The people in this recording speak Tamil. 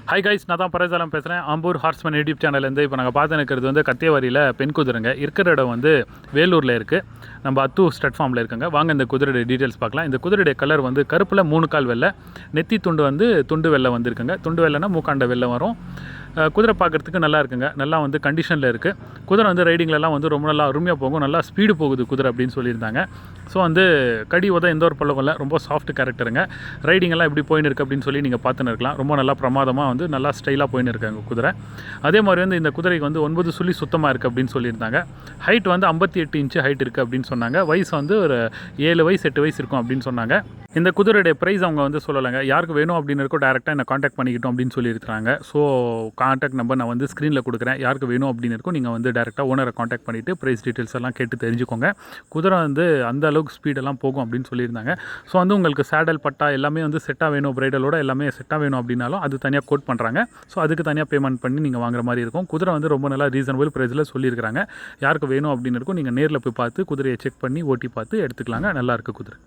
ஹை கைஸ், நான் தான் பரேசாலம் பேசுகிறேன். ஆம்பூர் ஹார்ஸ்மேன் யூடியூப் சேனல்லேருந்து. இப்போ நாங்கள் பார்த்து இருக்கிறது வந்து கத்தியவாரியில் பெண் குதிரைங்க. இருக்கிற இடம் வந்து வேலூரில் இருக்குது. நம்ம அத்து ஸ்டட் ஃபார்மில் இருக்குங்க. வாங்க இந்த குதிரையுடைய டீட்டெயில்ஸ் பார்க்கலாம். இந்த குதிரையுடைய கலர் வந்து கருப்பில் 3 கால் வெள்ளை, நெத்தி துண்டு வந்து துண்டு வெள்ளை வந்துருக்குங்க. துண்டு வெள்ளைனா மூக்காண்ட வெள்ளை வரும். குதிரை பார்க்குறதுக்கு நல்லா இருக்குங்க. நல்லா வந்து கண்டிஷனில் இருக்குது. குதிரை வந்து ரைடிங்லலாம் வந்து ரொம்ப நல்லா அருமையாக போகும். நல்லா ஸ்பீடு போகுது குதிரை அப்படின்னு சொல்லியிருந்தாங்க. ஸோ வந்து கடி உதம் எந்த ஒரு பழக்கம் இல்லை. ரொம்ப சாஃப்ட் கேரக்டருங்க. ரைடிங்கெல்லாம் எப்படி போயின்னு இருக்குது அப்படின்னு சொல்லி நீங்கள் பார்த்துன்னு இருக்கலாம். ரொம்ப நல்லா பிரமாதமாக வந்து நல்லா ஸ்டைலாக போயின்னு இருக்காங்க குதிரை. அதே மாதிரி வந்து இந்த குதிரைக்கு வந்து 9 சுழி சுத்தமாக இருக்குது அப்படின்னு சொல்லியிருந்தாங்க. ஹைட் வந்து 58 இன்ச்சு ஹைட் இருக்குது அப்படின்னு சொன்னாங்க. வயசு வந்து ஒரு 7 வயசு 8 வயசு இருக்கும் அப்படின்னு சொன்னாங்க. இந்த குதிரையுடைய ப்ரைஸ் அவங்க வந்து சொல்லலைங்க. யாருக்கு வேணும் அப்படின்னு இருக்கோ டேரெக்டாக என்னை காண்டாக்ட் பண்ணிக்கிட்டோம் அப்படின்னு சொல்லியிருக்காங்க. ஸோ காண்டாக்ட் நம்பர் நான் வந்து ஸ்க்ரீனில் கொடுக்குறேன். யாருக்கு வேணும் அப்படின்னு இருக்கோ நீங்கள் வந்து டேரெக்டாக ஓனரை காண்டாக்ட் பண்ணிவிட்டு ப்ரைஸ் டீட்டெயில்ஸ் எல்லாம் கேட்டு தெரிஞ்சுக்கோங்க. குதிரை வந்து அந்த அளவுக்கு ஸ்பீடெல்லாம் போகும் அப்படின்னு சொல்லியிருந்தாங்க. ஸோ வந்து உங்களுக்கு சேடல் பட்டா எல்லாமே வந்து செட்டாக வேணும், பிரைடலோட எல்லாமே செட்டாக வேணும் அப்படின்னாலும் அது தனியாக கோட் பண்ணுறாங்க. ஸோ அதுக்கு தனியாக பேமெண்ட் பண்ணி நீங்கள் வாங்குற மாதிரி இருக்கும். குதிரை வந்து ரொம்ப நல்லா ரீசனபிள் ப்ரைஸில் சொல்லியிருக்கிறாங்க. யாருக்கு வேணும் அப்படின்னு இருக்கோ நீங்கள் நேரில் போய் பார்த்து குதிரையை செக் பண்ணி ஓட்டி பார்த்து எடுத்துக்கலாங்க. நல்லாயிருக்கு குதிரை.